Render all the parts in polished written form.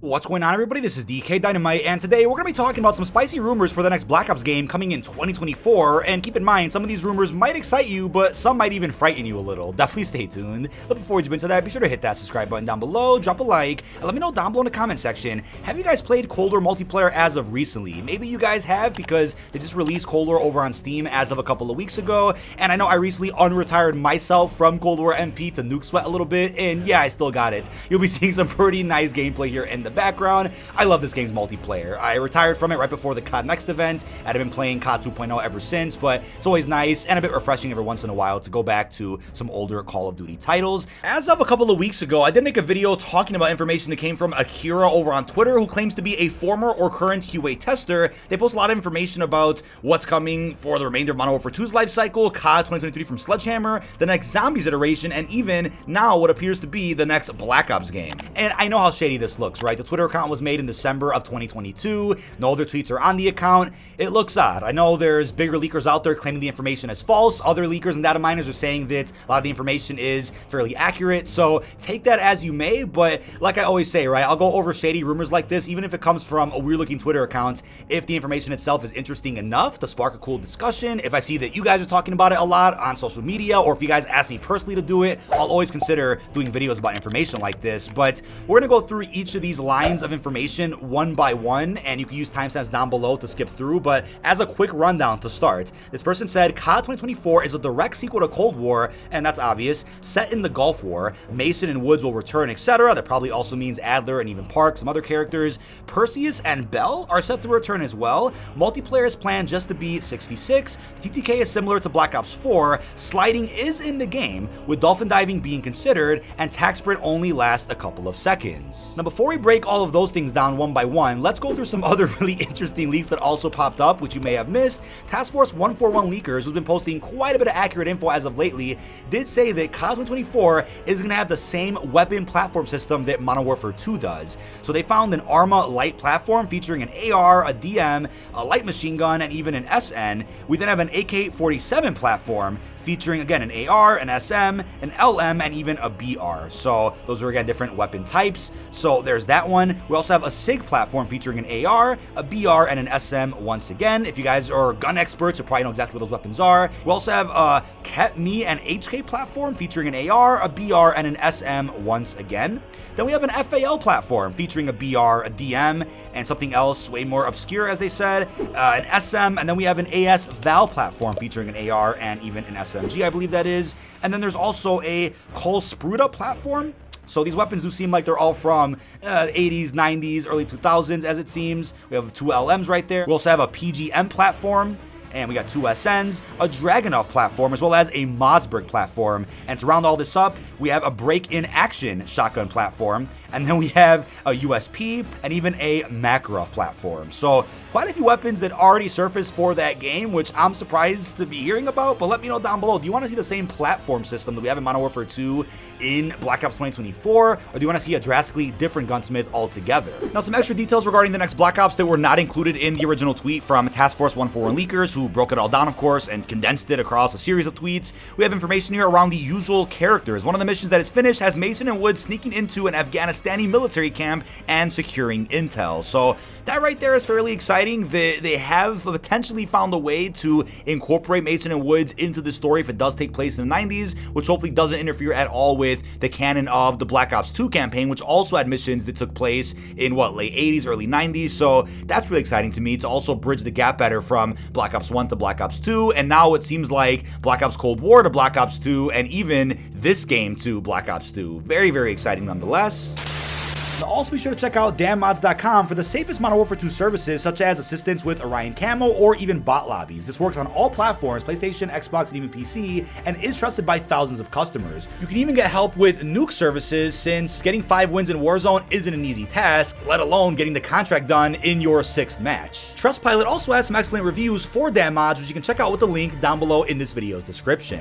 What's going on, everybody? This is dkdynamite, and today we're going to be talking about some spicy rumors for the next Black Ops game coming in 2024, and keep in mind, some of these rumors might excite you, but some might even frighten you a little. Definitely stay tuned. But before we jump into that, be sure to hit that subscribe button down below, drop a like, and let me know down below in the comment section, have you guys played Cold War multiplayer as of recently? Maybe you guys have, because they just released Cold War over on Steam as of a couple of weeks ago, and I know I recently unretired myself from Cold War MP to Nuke Sweat a little bit, and yeah, I still got it. You'll be seeing some pretty nice gameplay here in the background. I love this game's multiplayer. I retired from it right before the COD Next event, and I've been playing COD 2.0 ever since, but it's always nice and a bit refreshing every once in a while to go back to some older Call of Duty titles. As of a couple of weeks ago, I did make a video talking about information that came from Akira over on Twitter, who claims to be a former or current QA tester. They post a lot of information about what's coming for the remainder of Modern Warfare 2's life cycle, COD 2023 from Sledgehammer, the next Zombies iteration, and even now what appears to be the next Black Ops game. And I know how shady this looks, right? The Twitter account was made in December of 2022. No other tweets are on the account. It looks odd. I know there's bigger leakers out there claiming the information as false. Other leakers and data miners are saying that a lot of the information is fairly accurate. So take that as you may, but like I always say, right, I'll go over shady rumors like this, even if it comes from a weird looking Twitter account, if the information itself is interesting enough to spark a cool discussion. If I see that you guys are talking about it a lot on social media, or if you guys ask me personally to do it, I'll always consider doing videos about information like this. But we're gonna go through each of these lines of information one by one, and you can use timestamps down below to skip through. But as a quick rundown to start, this person said COD 2024 is a direct sequel to Cold War, and that's obvious, set in the Gulf War. Mason and Woods will return, etc. That probably also means Adler and even Park, some other characters. Perseus and Bell are set to return as well. Multiplayer is planned just to be 6v6. TTK is similar to Black Ops 4. Sliding is in the game, with dolphin diving being considered, and tac sprint only lasts a couple of seconds. Now, before we break all of those things down one by one, let's go through some other really interesting leaks that also popped up, which you may have missed. Task Force 141 Leakers, who's been posting quite a bit of accurate info as of lately, did say that COD 2024 is going to have the same weapon platform system that Modern Warfare 2 does. So they found an Arma light platform featuring an AR, a DM, a light machine gun, and even an SN. We then have an AK-47 platform featuring, again, an AR, an SM, an LM, and even a BR. So those are, again, different weapon types. So there's that one. We also have a SIG platform featuring an AR, a BR, and an SM once again. If you guys are gun experts, you probably know exactly what those weapons are. We also have a KEP-ME and HK platform featuring an AR, a BR, and an SM once again. Then we have an FAL platform featuring a BR, a DM, and something else way more obscure, as they said, an SM, and then we have an AS Val platform featuring an AR and even an SMG, I believe that is. And then there's also a Cole Spruta platform. So these weapons do seem like they're all from 80s, 90s, early 2000s, as it seems. We have two LMs right there. We also have a PGM platform, and we got two SNs, a Dragunov platform, as well as a Mossberg platform. And to round all this up, we have a break-in action shotgun platform, and then we have a USP and even a Makarov platform. So quite a few weapons that already surfaced for that game, which I'm surprised to be hearing about. But let me know down below, do you want to see the same platform system that we have in Modern Warfare 2 in Black Ops 2024, or do you want to see a drastically different gunsmith altogether? Now, some extra details regarding the next Black Ops that were not included in the original tweet from Task Force 141 Leakers, who broke it all down, of course, and condensed it across a series of tweets. We have information here around the usual characters. One of the missions that is finished has Mason and Woods sneaking into an Afghanistani military camp and securing intel. So that right there is fairly exciting. They have potentially found a way to incorporate Mason and Woods into the story if it does take place in the 90s, which hopefully doesn't interfere at all with the canon of the Black Ops 2 campaign, which also had missions that took place in late 80s, early 90s. So that's really exciting to me, to also bridge the gap better from Black Ops 1 to Black Ops 2, and now it seems like Black Ops Cold War to Black Ops 2, and even this game to Black Ops 2. Very, very exciting nonetheless. Now, also be sure to check out dammods.com for the safest Modern Warfare 2 services, such as assistance with Orion Camo or even bot lobbies. This works on all platforms, PlayStation, Xbox, and even PC, and is trusted by thousands of customers. You can even get help with nuke services, since getting 5 wins in Warzone isn't an easy task, let alone getting the contract done in your 6th match. Trustpilot also has some excellent reviews for dammods, which you can check out with the link down below in this video's description.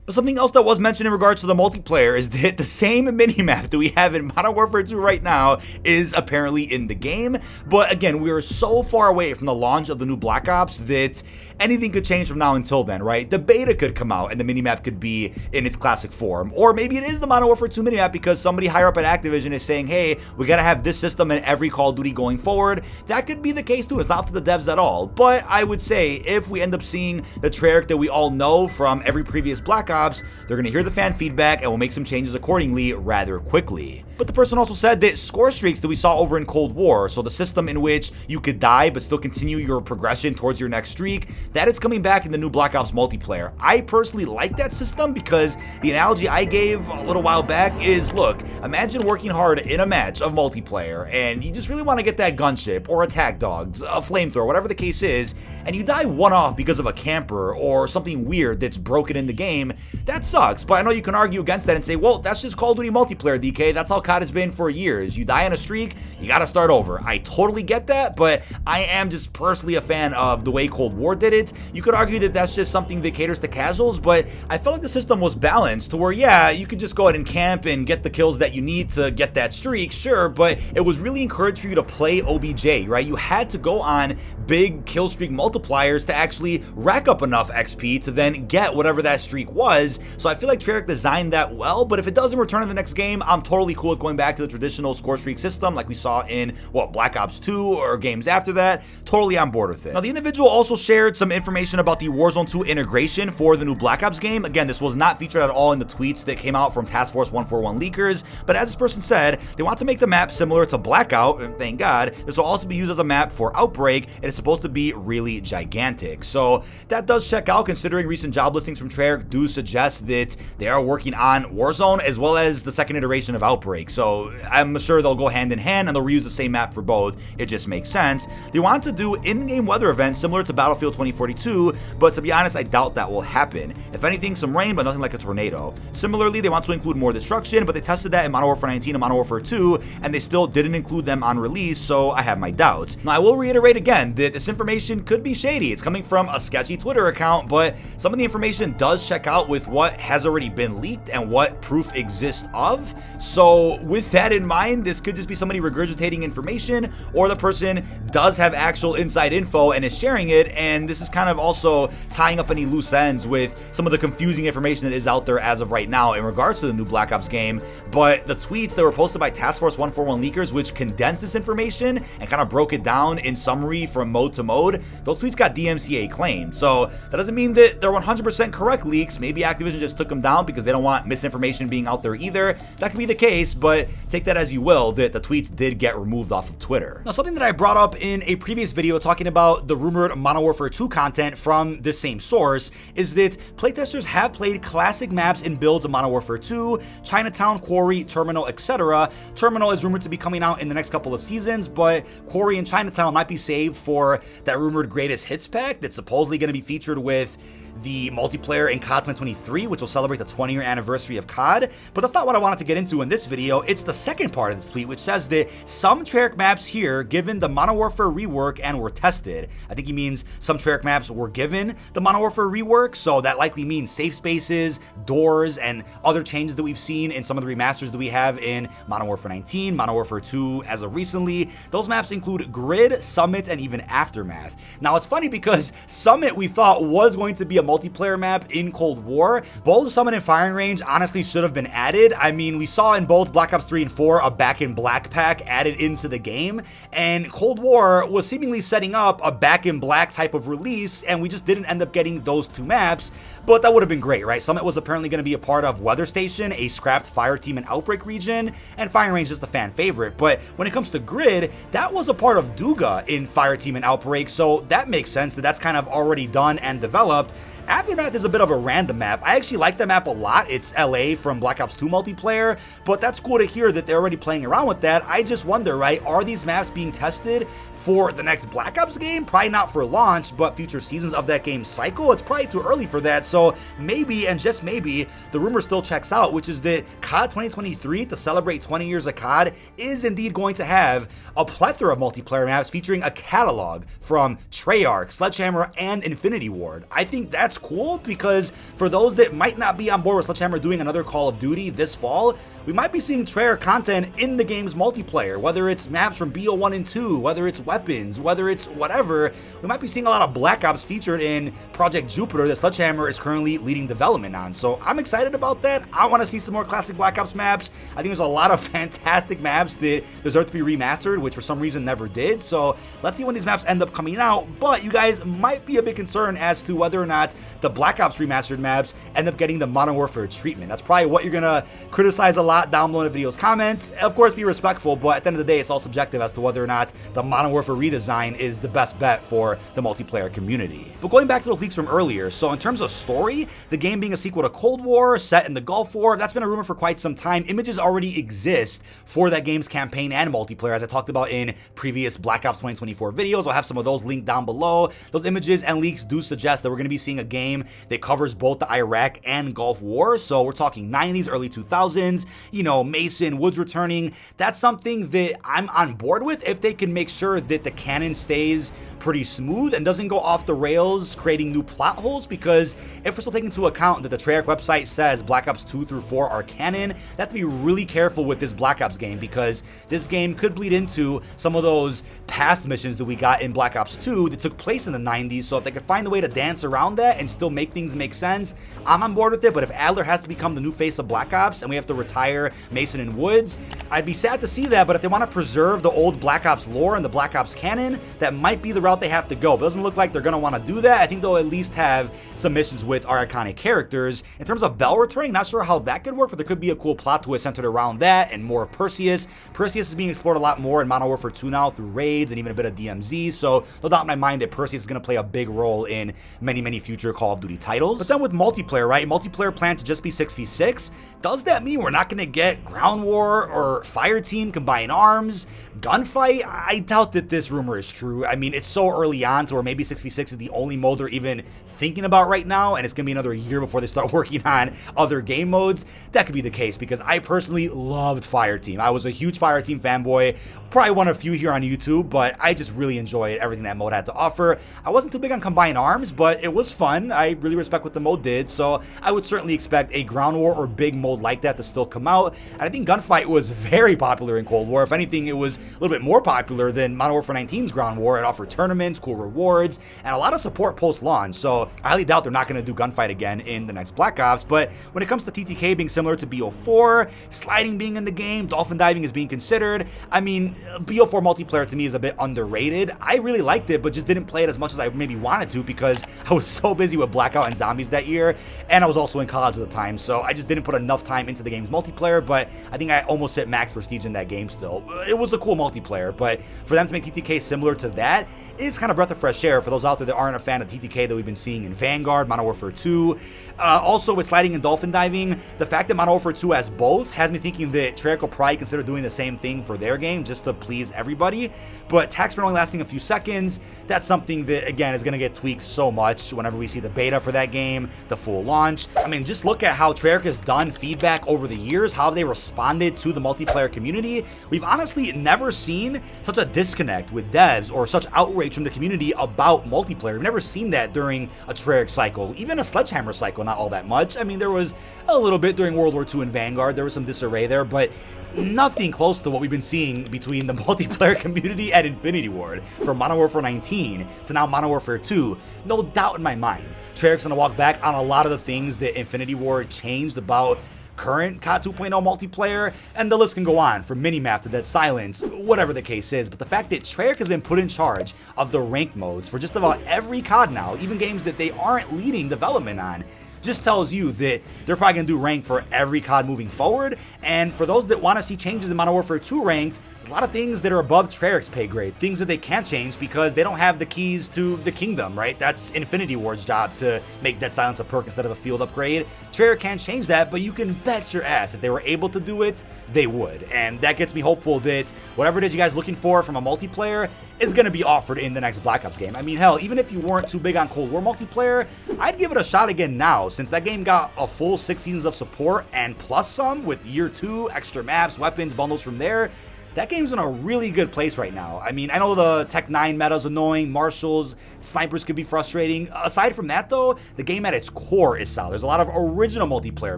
But something else that was mentioned in regards to the multiplayer is that the same minimap that we have in Modern Warfare 2 right now is apparently in the game. But again, we are so far away from the launch of the new Black Ops that anything could change from now until then, right? The beta could come out and the minimap could be in its classic form. Or maybe it is the Modern Warfare 2 minimap because somebody higher up at Activision is saying, hey, we gotta have this system in every Call of Duty going forward. That could be the case too. It's not up to the devs at all. But I would say if we end up seeing the Treyarch that we all know from every previous Black Ops, they're gonna hear the fan feedback and will make some changes accordingly rather quickly. But the person also said that Scorestreaks that we saw over in Cold War, so the system in which you could die but still continue your progression towards your next streak, that is coming back in the new Black Ops multiplayer. I personally like that system because the analogy I gave a little while back is, look, imagine working hard in a match of multiplayer and you just really want to get that gunship or attack dogs, a flamethrower, whatever the case is, and you die one off because of a camper or something weird that's broken in the game. That sucks, but I know you can argue against that and say, well, that's just Call of Duty multiplayer, DK. That's how COD has been for years. You die on a streak, you gotta start over. I totally get that, but I am just personally a fan of the way Cold War did it. You could argue that that's just something that caters to casuals, but I felt like the system was balanced to where, yeah, you could just go ahead and camp and get the kills that you need to get that streak, sure, but it was really encouraged for you to play OBJ, right? You had to go on big kill streak multipliers to actually rack up enough XP to then get whatever that streak was. So I feel like Treyarch designed that well, but if it doesn't return in the next game, I'm totally cool with going back to the traditional score streak system like we saw in, Black Ops 2 or games after that. Totally on board with it. Now, the individual also shared some information about the Warzone 2 integration for the new Black Ops game. Again, this was not featured at all in the tweets that came out from Task Force 141 leakers, but as this person said, they want to make the map similar to Blackout, and thank God. This will also be used as a map for Outbreak, and it's supposed to be really gigantic. So that does check out, considering recent job listings from Treyarch do suggest that they are working on Warzone as well as the second iteration of Outbreak. So I'm sure they'll go hand in hand and they'll reuse the same map for both. It just makes sense. They want to do in-game weather events similar to Battlefield 2042, but to be honest, I doubt that will happen. If anything, some rain, but nothing like a tornado. Similarly, they want to include more destruction, but they tested that in Modern Warfare 19 and Modern Warfare 2, and they still didn't include them on release, so I have my doubts. Now, I will reiterate again that this information could be shady. It's coming from a sketchy Twitter account, but some of the information does check out with what has already been leaked and what proof exists of. So with that in mind, this could just be somebody regurgitating information, or the person does have actual inside info and is sharing it, and this is kind of also tying up any loose ends with some of the confusing information that is out there as of right now in regards to the new Black Ops game. But the tweets that were posted by Task Force 141 leakers, which condensed this information and kind of broke it down in summary from mode to mode, those tweets got DMCA claimed. So that doesn't mean that they're 100% correct leaks. Maybe Activision just took them down because they don't want misinformation being out there either. That could be the case, but take that as you will, that the tweets did get removed off of Twitter. Now, something that I brought up in a previous video talking about the rumored Modern Warfare 2 content from this same source is that playtesters have played classic maps in builds of Modern Warfare 2, Chinatown, Quarry, Terminal, etc. Terminal is rumored to be coming out in the next couple of seasons, but Quarry and Chinatown might be saved for that rumored greatest hits pack that's supposedly going to be featured with the multiplayer in COD 2023, which will celebrate the 20-year anniversary of COD. But that's not what I wanted to get into in this video. It's the second part of this tweet, which says that some Treyarch maps here given the Modern Warfare rework and were tested. I think he means some Treyarch maps were given the Modern Warfare rework, so that likely means safe spaces, doors, and other changes that we've seen in some of the remasters that we have in Modern Warfare 19, Modern Warfare 2 as of recently. Those maps include Grid, Summit, and even Aftermath. Now, it's funny because Summit we thought was going to be a multiplayer map in Cold War. Both Summit and Firing Range honestly should have been added. I mean, we saw in both Black Ops 3 and 4 a Back in Black pack added into the game, and Cold War was seemingly setting up a Back in Black type of release, and we just didn't end up getting those two maps, but that would have been great, right? Summit was apparently going to be a part of Weather Station, a scrapped fire team and Outbreak region, and Firing Range is just a fan favorite. But when it comes to Grid, that was a part of Duga in Fire Team and Outbreak, so that makes sense that that's kind of already done and developed. Aftermath is a bit of a random map. I actually like the map a lot. It's LA from Black Ops 2 multiplayer, but that's cool to hear that they're already playing around with that. I just wonder, right, are these maps being tested for the next Black Ops game. Probably not for launch, but future seasons of that game's cycle. It's probably too early for that, so maybe, and just maybe, the rumor still checks out, which is that COD 2023, to celebrate 20 years of COD, is indeed going to have a plethora of multiplayer maps featuring a catalog from Treyarch, Sledgehammer, and Infinity Ward. I think that's cool because for those that might not be on board with Sledgehammer doing another Call of Duty this fall, we might be seeing Treyarch content in the game's multiplayer, whether it's maps from BO1 and 2, whether it's weapons, whether it's whatever. We might be seeing a lot of Black Ops featured in Project Jupiter that Sledgehammer is currently leading development on. So I'm excited about that. I want to see some more classic Black Ops maps. I think there's a lot of fantastic maps that deserve to be remastered, which for some reason never did. So let's see when these maps end up coming out. But you guys might be a bit concerned as to whether or not the Black Ops remastered maps end up getting the Modern Warfare treatment. That's probably what you're gonna criticize a lot down below in the video's comments. Of course, be respectful, but at the end of the day, it's all subjective as to whether or not the Modern Warfare redesign is the best bet for the multiplayer community. But going back to the leaks from earlier, so in terms of story, the game being a sequel to Cold War, set in the Gulf War, that's been a rumor for quite some time. Images already exist for that game's campaign and multiplayer, as I talked about in previous Black Ops 2024 videos. I'll have some of those linked down below. Those images and leaks do suggest that we're going to be seeing a game that covers both the Iraq and Gulf War. So we're talking 90s, early 2000s, you know, Mason, Woods returning. That's something that I'm on board with if they can make sure that the canon stays pretty smooth and doesn't go off the rails creating new plot holes, because if we're still taking into account that the Treyarch website says Black Ops 2 through 4 are canon, they have to be really careful with this Black Ops game, because this game could bleed into some of those past missions that we got in Black Ops 2 that took place in the 90s. So if they could find a way to dance around that and still make things make sense, I'm on board with it. But if Adler has to become the new face of Black Ops and we have to retire Mason and Woods, I'd be sad to see that. But if they want to preserve the old Black Ops lore and the Black Ops canon, that might be the route they have to go. But it doesn't look like they're going to want to do that. I think they'll at least have some missions with our iconic characters. In terms of Bell returning, not sure how that could work, but there could be a cool plot twist centered around that and more of Perseus. Perseus is being explored a lot more in Modern Warfare 2 now through raids and even a bit of DMZ, so no doubt in my mind that Perseus is going to play a big role in many future Call of Duty titles. But then with multiplayer, right? Multiplayer planned to just be 6v6. Does that mean we're not going to get Ground War or Fireteam combine arms, gunfight? I doubt that this rumor is true. I mean, it's so early on to where maybe 6v6 is the only mode they're even thinking about right now, and it's going to be another year before they start working on other game modes. That could be the case, because I personally loved Fireteam. I was a huge Fireteam fanboy, probably one of few here on YouTube, but I just really enjoyed everything that mode had to offer. I wasn't too big on combined arms, but it was fun. I really respect what the mode did, so I would certainly expect a Ground War or big mode like that to still come out. And I think Gunfight was very popular in Cold War. If anything, it was a little bit more popular than Modern Warfare 19's Ground War. It offered tournaments, cool rewards, and a lot of support post-launch, so I highly doubt they're not going to do Gunfight again in the next Black Ops. But when it comes to TTK being similar to BO4, sliding being in the game, dolphin diving is being considered. I mean, BO4 multiplayer to me is a bit underrated. I really liked it, but just didn't play it as much as I maybe wanted to because I was so busy with Blackout and Zombies that year, and I was also in college at the time, so I just didn't put enough time into the game's multiplayer. But I think I almost hit max prestige in that game still. It was a cool multiplayer, but for them to make TTK similar to that is kind of breath of fresh air for those out there that aren't a fan of TTK that we've been seeing in Vanguard, Modern Warfare 2. Also with sliding and dolphin diving, the fact that Modern Warfare 2 has both has me thinking that Treyarch will probably consider doing the same thing for their game just to please everybody. But tax only lasting a few seconds, that's something that, again, is going to get tweaked so much whenever we see the beta for that game, the full launch. I mean, just look at how Treyarch has done feedback over the years, how they responded to the multiplayer community. We've honestly never seen such a disconnect with devs or such outrage from the community about multiplayer. We've never seen that during a Treyarch cycle, even a Sledgehammer cycle, not all that much. I mean, there was a little bit during World War II and Vanguard. There was some disarray there, but nothing close to what we've been seeing between the multiplayer community and Infinity Ward. From Modern Warfare 19 to now Modern Warfare 2, no doubt in my mind, Treyarch's gonna walk back on a lot of the things that Infinity Ward changed about current COD 2.0 multiplayer, and the list can go on, from Minimap to Dead Silence, whatever the case is. But the fact that Treyarch has been put in charge of the ranked modes for just about every COD now, even games that they aren't leading development on, just tells you that they're probably going to do ranked for every COD moving forward. And for those that want to see changes in Modern Warfare 2 ranked, a lot of things that are above Treyarch's pay grade, things that they can't change because they don't have the keys to the kingdom, right? That's Infinity Ward's job to make Dead Silence a perk instead of a field upgrade. Treyarch can't change that, but you can bet your ass if they were able to do it, they would. And that gets me hopeful that whatever it is you guys are looking for from a multiplayer is going to be offered in the next Black Ops game. I mean, hell, even if you weren't too big on Cold War multiplayer, I'd give it a shot again now, since that game got a full 6 seasons of support and plus some with year 2, extra maps, weapons, bundles from there. That game's in a really good place right now. I mean, I know the Tech 9 meta's annoying, marshals, snipers could be frustrating. Aside from that though, the game at its core is solid. There's a lot of original multiplayer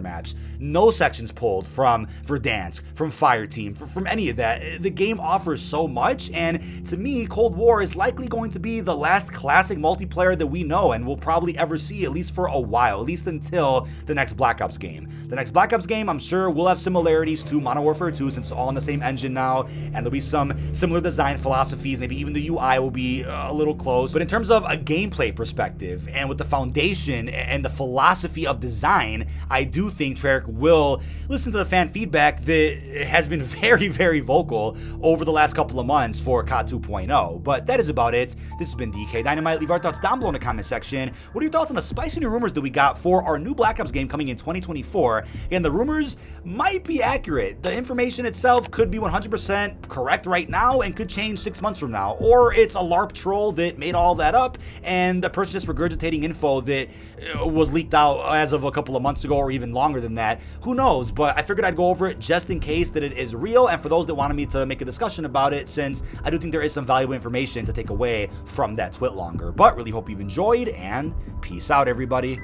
maps, no sections pulled from Verdansk, from Fireteam, from any of that. The game offers so much, and to me, Cold War is likely going to be the last classic multiplayer that we know and will probably ever see, at least for a while, at least until the next Black Ops game. The next Black Ops game, I'm sure, will have similarities to Modern Warfare 2 since it's all on the same engine now, and there'll be some similar design philosophies. Maybe even the UI will be a little close. But in terms of a gameplay perspective and with the foundation and the philosophy of design, I do think Treyarch will listen to the fan feedback that has been very, very vocal over the last couple of months for COD 2.0. But that is about it. This has been dkdynamite. Leave our thoughts down below in the comment section. What are your thoughts on the spicy new rumors that we got for our new Black Ops game coming in 2024? And the rumors might be accurate. The information itself could be 100% correct right now and could change 6 months from now, or it's a LARP troll that made all that up and the person just regurgitating info that was leaked out as of a couple of months ago or even longer than that. Who knows? But I figured I'd go over it just in case that it is real, and for those that wanted me to make a discussion about it, since I do think there is some valuable information to take away from that twit longer. But really hope you've enjoyed, and peace out, everybody.